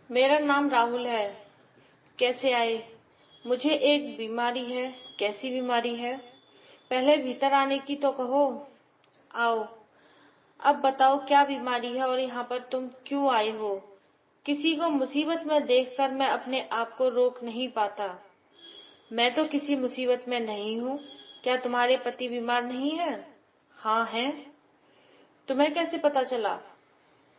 मेरा नाम राहुल है। कैसे आए? मुझे एक बीमारी है। कैसी बीमारी है? पहले भीतर आने की तो कहो। आओ। अब बताओ क्या बीमारी है और यहाँ पर तुम क्यों आए हो? किसी को मुसीबत में देखकर मैं अपने आप को रोक नहीं पाता। मैं तो किसी मुसीबत में नहीं हूँ। क्या तुम्हारे पति बीमार नहीं है? हाँ है। तुम्हें कैसे पता चला?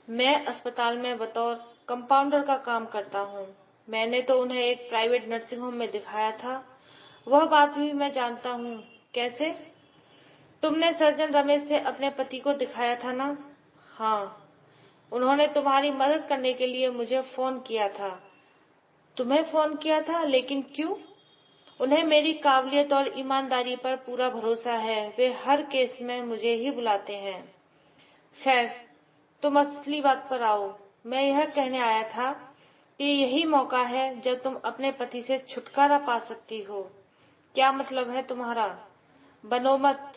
मैं अस्पताल में बतौर कंपाउंडर का काम करता हूँ। मैंने तो उन्हें एक प्राइवेट नर्सिंग होम में दिखाया था। वह बात भी मैं जानता हूँ। कैसे? तुमने सर्जन रमेश से अपने पति को दिखाया था ना? हाँ। उन्होंने तुम्हारी मदद करने के लिए मुझे फोन किया था। तुम्हें फोन किया था? लेकिन क्यों? उन्हें मेरी काबिलियत और ईमानदारी पर पूरा भरोसा है। वे हर केस में मुझे ही बुलाते हैं। खैर, तुम असली बात पर आओ। मैं यह कहने आया था कि यही मौका है जब तुम अपने पति से छुटकारा पा सकती हो। क्या मतलब है तुम्हारा? बनो मत।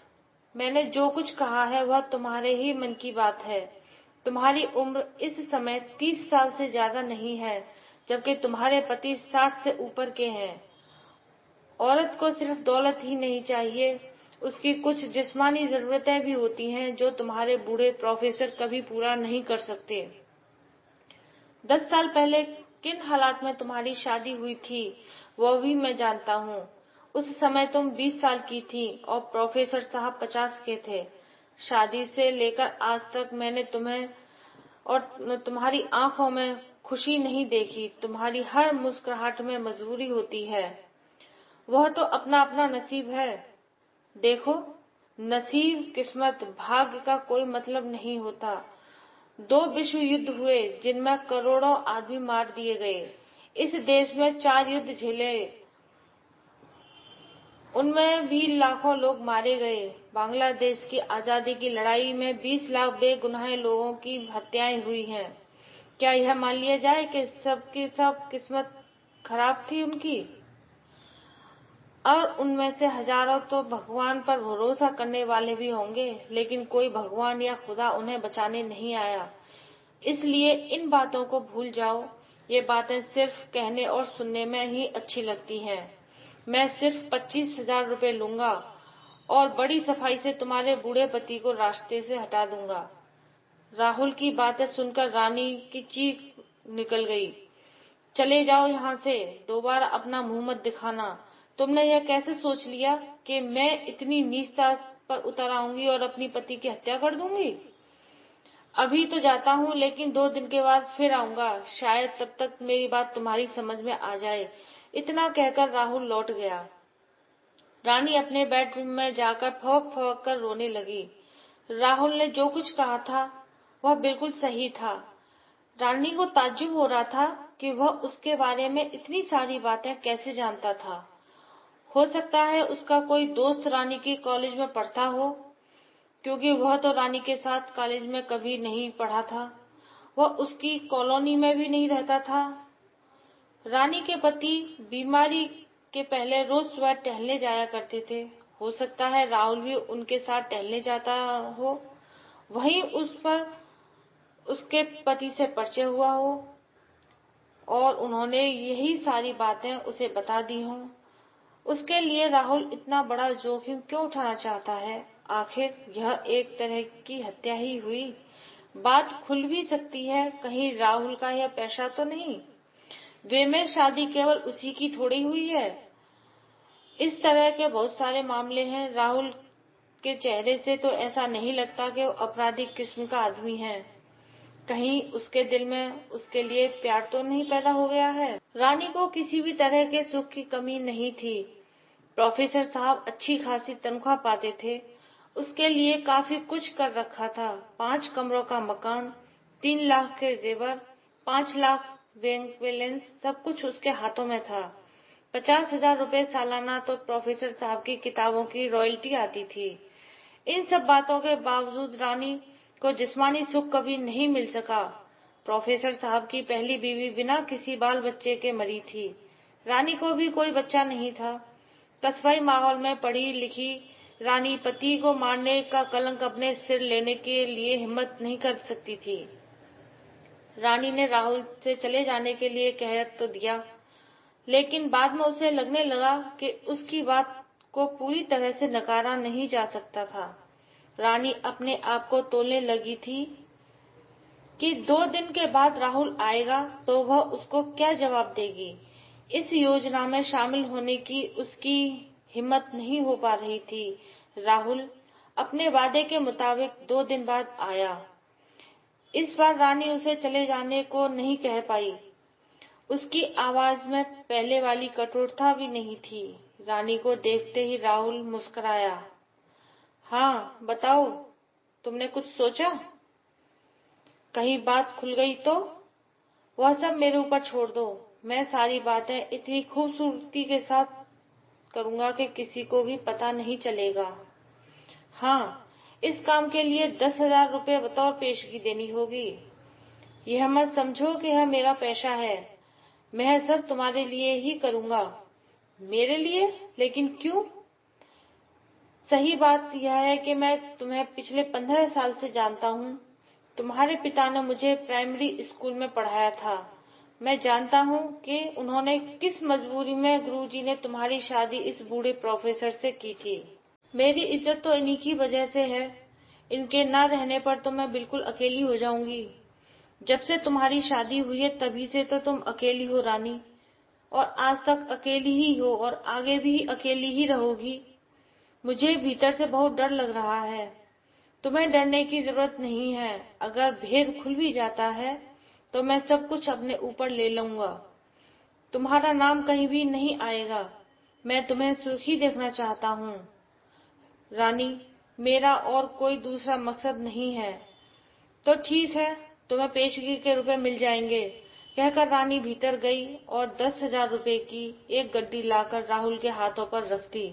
मैंने जो कुछ कहा है वह तुम्हारे ही मन की बात है। तुम्हारी उम्र इस समय 30 साल से ज्यादा नहीं है, जबकि तुम्हारे पति 60 से ऊपर के हैं। औरत को सिर्फ दौलत ही नहीं चाहिए, उसकी कुछ जिस्मानी जरूरतें भी होती हैं जो तुम्हारे बूढ़े प्रोफेसर कभी पूरा नहीं कर सकते। 10 साल पहले किन हालात में तुम्हारी शादी हुई थी वह भी मैं जानता हूँ। उस समय तुम 20 साल की थी और प्रोफेसर साहब 50 के थे। शादी से लेकर आज तक मैंने तुम्हें और तुम्हारी आंखों में खुशी नहीं देखी। तुम्हारी हर मुस्कुराहट में मजबूरी होती है। वह तो अपना अपना नसीब है। देखो, नसीब, किस्मत, भाग्य का कोई मतलब नहीं होता। 2 विश्व युद्ध हुए जिनमें करोड़ों आदमी मार दिए गए। इस देश में 4 युद्ध झेले, उनमें भी लाखों लोग मारे गए। बांग्लादेश की आजादी की लड़ाई में 20 लाख बेगुनाह लोगों की हत्याएं हुई हैं। क्या यह मान लिया जाए कि सबकी सब किस्मत खराब थी उनकी? और उनमें से हजारों तो भगवान पर भरोसा करने वाले भी होंगे, लेकिन कोई भगवान या खुदा उन्हें बचाने नहीं आया। इसलिए इन बातों को भूल जाओ। ये बातें सिर्फ कहने और सुनने में ही अच्छी लगती हैं। मैं सिर्फ 25,000 रुपए लूंगा और बड़ी सफाई से तुम्हारे बूढ़े पति को रास्ते से हटा दूंगा। राहुल की बातें सुनकर रानी की चीख निकल गई। चले जाओ यहाँ से। दोबारा अपना मुंह मत दिखाना। तुमने यह कैसे सोच लिया कि मैं इतनी नीचता पर उतर आऊंगी और अपनी पति की हत्या कर दूंगी? अभी तो जाता हूँ, लेकिन 2 दिन के बाद फिर आऊंगा। शायद तब तक मेरी बात तुम्हारी समझ में आ जाए। इतना कहकर राहुल लौट गया। रानी अपने बेडरूम में जाकर फौक फौक कर रोने लगी। राहुल ने जो कुछ कहा था वह बिल्कुल सही था। रानी को ताज्जुब हो रहा था कि वह उसके बारे में इतनी सारी बातें कैसे जानता था। हो सकता है उसका कोई दोस्त रानी के कॉलेज में पढ़ता हो, क्योंकि वह तो रानी के साथ कॉलेज में कभी नहीं पढ़ा था। वह उसकी कॉलोनी में भी नहीं रहता था। रानी के पति बीमारी के पहले रोज सुबह टहलने जाया करते थे। हो सकता है राहुल भी उनके साथ टहलने जाता हो। वहीं उस पर उसके पति से परिचय हुआ हो और उन्होंने यही सारी बातें उसे बता दी हों। उसके लिए राहुल इतना बड़ा जोखिम क्यों उठाना चाहता है? आखिर यह एक तरह की हत्या ही हुई। बात खुल भी सकती है, कहीं राहुल का यह पेशा तो नहीं? वे में शादी केवल उसी की थोड़ी हुई है। इस तरह के बहुत सारे मामले हैं। राहुल के चेहरे से तो ऐसा नहीं लगता कि वो आपराधिक किस्म का आदमी है। कहीं उसके दिल में उसके लिए प्यार तो नहीं पैदा हो गया है? रानी को किसी भी तरह के सुख की कमी नहीं थी। प्रोफेसर साहब अच्छी खासी तनख्वाह पाते थे। उसके लिए काफी कुछ कर रखा था। 5 कमरों का मकान, 3 लाख के जेवर, 5 लाख बैंक बैलेंस, सब कुछ उसके हाथों में था। 50,000 रुपए सालाना तो प्रोफेसर साहब की किताबों की रॉयल्टी आती थी। इन सब बातों के बावजूद रानी को जिस्मानी सुख कभी नहीं मिल सका। प्रोफेसर साहब की पहली बीवी बिना किसी बाल बच्चे के मरी थी। रानी को भी कोई बच्चा नहीं था। कस्बाई माहौल में पढ़ी लिखी रानी पति को मारने का कलंक अपने सिर लेने के लिए हिम्मत नहीं कर सकती थी। रानी ने राहुल से चले जाने के लिए कह तो दिया, लेकिन बाद में उसे लगने लगा कि उसकी बात को पूरी तरह से नकारा नहीं जा सकता था। रानी अपने आप को तोलने लगी थी कि 2 दिन के बाद राहुल आएगा तो वह उसको क्या जवाब देगी। इस योजना में शामिल होने की उसकी हिम्मत नहीं हो पा रही थी। राहुल अपने वादे के मुताबिक 2 दिन बाद आया। इस बार रानी उसे चले जाने को नहीं कह पाई। उसकी आवाज में पहले वाली कठोरता भी नहीं थी। रानी को देखते ही राहुल मुस्कुराया। हाँ, बताओ, तुमने कुछ सोचा? कहीं बात खुल गई तो? वह सब मेरे ऊपर छोड़ दो। मैं सारी बातें इतनी खूबसूरती के साथ करूंगा कि किसी को भी पता नहीं चलेगा। हाँ, इस काम के लिए 10,000 रुपये बतौर पेशगी देनी होगी। यह मत समझो कि यह मेरा पैसा है। मैं सब तुम्हारे लिए ही करूंगा। मेरे लिए? लेकिन क्यों? सही बात यह है कि मैं तुम्हें पिछले 15 साल से जानता हूँ। तुम्हारे पिता ने मुझे प्राइमरी स्कूल में पढ़ाया था। मैं जानता हूँ कि उन्होंने किस मजबूरी में गुरुजी ने तुम्हारी शादी इस बूढ़े प्रोफेसर से की थी। मेरी इज्जत तो इन्हीं की वजह से है। इनके न रहने पर तो मैं बिल्कुल अकेली हो जाऊंगी। जब से तुम्हारी शादी हुई है तभी से तो तुम अकेली हो रानी, और आज तक अकेली ही हो और आगे भी अकेली ही रहोगी। मुझे भीतर से बहुत डर लग रहा है। तुम्हें डरने की जरूरत नहीं है। अगर भेद खुल भी जाता है तो मैं सब कुछ अपने ऊपर ले लूंगा। तुम्हारा नाम कहीं भी नहीं आएगा। मैं तुम्हें सुखी देखना चाहता हूँ रानी। मेरा और कोई दूसरा मकसद नहीं है। तो ठीक है, तुम्हें पेशगी के रुपए मिल जाएंगे, कहकर रानी भीतर गई और 10,000 रुपए की एक गड्डी लाकर राहुल के हाथों पर रख दी।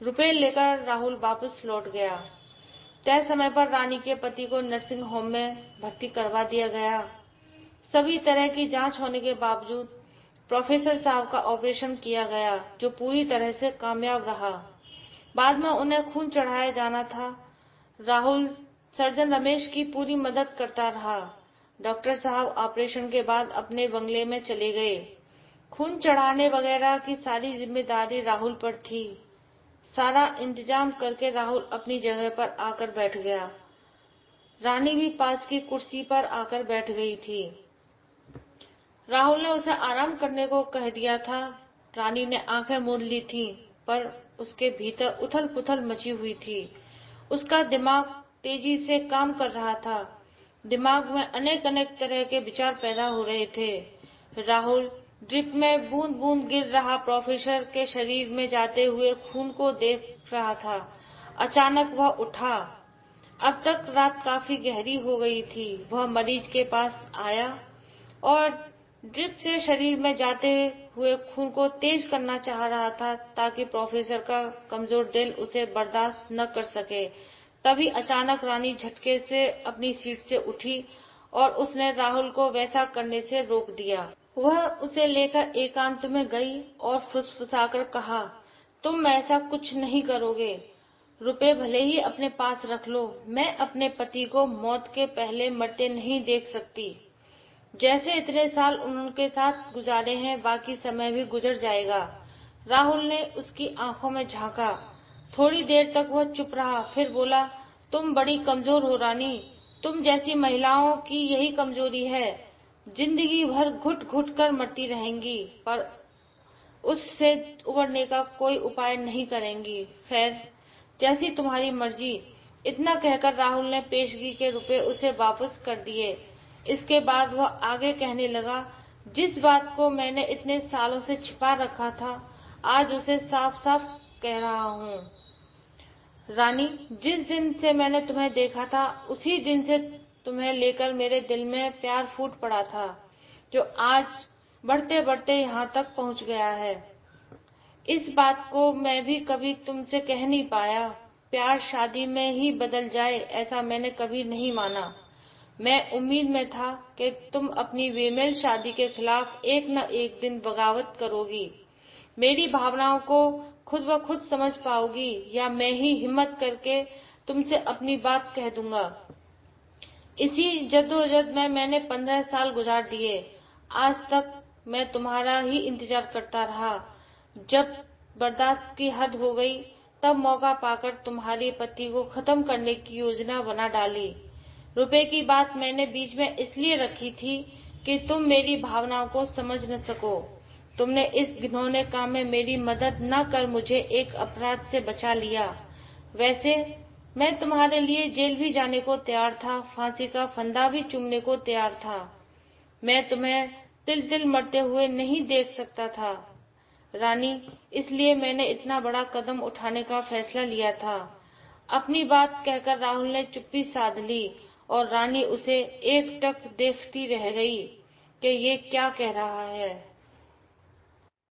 रुपए लेकर राहुल वापस लौट गया। तय समय पर रानी के पति को नर्सिंग होम में भर्ती करवा दिया गया। सभी तरह की जांच होने के बावजूद प्रोफेसर साहब का ऑपरेशन किया गया, जो पूरी तरह से कामयाब रहा। बाद में उन्हें खून चढ़ाया जाना था। राहुल सर्जन रमेश की पूरी मदद करता रहा। डॉक्टर साहब ऑपरेशन के बाद अपने बंगले में चले गए। खून चढ़ाने वगैरह की सारी जिम्मेदारी राहुल पर थी। सारा इंतजाम करके राहुल अपनी जगह पर आकर बैठ गया। रानी भी पास की कुर्सी पर आकर बैठ गई थी। राहुल ने उसे आराम करने को कह दिया था। रानी ने आंखें मूंद ली थीं, पर उसके भीतर उथल पुथल मची हुई थी। उसका दिमाग तेजी से काम कर रहा था। दिमाग में अनेक अनेक तरह के विचार पैदा हो रहे थे। राहुल ड्रिप में बूंद बूंद गिर रहा प्रोफेसर के शरीर में जाते हुए खून को देख रहा था। अचानक वह उठा। अब तक रात काफी गहरी हो गई थी। वह मरीज के पास आया और ड्रिप से शरीर में जाते हुए खून को तेज करना चाह रहा था, ताकि प्रोफेसर का कमजोर दिल उसे बर्दाश्त न कर सके। तभी अचानक रानी झटके से अपनी सीट से उठी और उसने राहुल को वैसा करने से रोक दिया। वह उसे लेकर एकांत में गई और फुसफुसाकर कहा, तुम ऐसा कुछ नहीं करोगे। रुपए भले ही अपने पास रख लो, मैं अपने पति को मौत के पहले मरते नहीं देख सकती। जैसे इतने साल उनके साथ गुजारे हैं, बाकी समय भी गुजर जाएगा। राहुल ने उसकी आंखों में झांका। थोड़ी देर तक वह चुप रहा, फिर बोला, तुम बड़ी कमजोर हो रानी। तुम जैसी महिलाओं की यही कमजोरी है। जिंदगी भर घुट घुट कर मरती रहेंगी, पर उससे उबरने का कोई उपाय नहीं करेंगी। खैर, जैसी तुम्हारी मर्जी। इतना कहकर राहुल ने पेशगी के रुपए उसे वापस कर दिए। इसके बाद वह आगे कहने लगा, जिस बात को मैंने इतने सालों से छिपा रखा था, आज उसे साफ साफ कह रहा हूँ। रानी, जिस दिन से मैंने तुम्हें देखा था, उसी दिन से तुम्हें लेकर मेरे दिल में प्यार फूट पड़ा था, जो आज बढ़ते बढ़ते यहाँ तक पहुँच गया है। इस बात को मैं भी कभी तुमसे कह नहीं पाया। प्यार शादी में ही बदल जाए, ऐसा मैंने कभी नहीं माना। मैं उम्मीद में था कि तुम अपनी बेमेल शादी के खिलाफ एक न एक दिन बगावत करोगी। मेरी भावनाओं को खुद ब खुद समझ पाओगी, या मैं ही हिम्मत करके तुमसे अपनी बात कह दूंगा। इसी जद्दोजहद में मैंने 15 साल गुजार दिए। आज तक मैं तुम्हारा ही इंतजार करता रहा। जब बर्दाश्त की हद हो गई, तब मौका पाकर तुम्हारे पति को खत्म करने की योजना बना डाली। रुपए की बात मैंने बीच में इसलिए रखी थी कि तुम मेरी भावनाओं को समझ न सको। तुमने इस घिनौने काम में मेरी मदद न कर मुझे एक अपराध से बचा लिया। वैसे मैं तुम्हारे लिए जेल भी जाने को तैयार था, फांसी का फंदा भी चूमने को तैयार था। मैं तुम्हें तिल तिल मरते हुए नहीं देख सकता था रानी, इसलिए मैंने इतना बड़ा कदम उठाने का फैसला लिया था। अपनी बात कहकर राहुल ने चुप्पी साध ली और रानी उसे एकटक देखती रह गई कि ये क्या कह रहा है।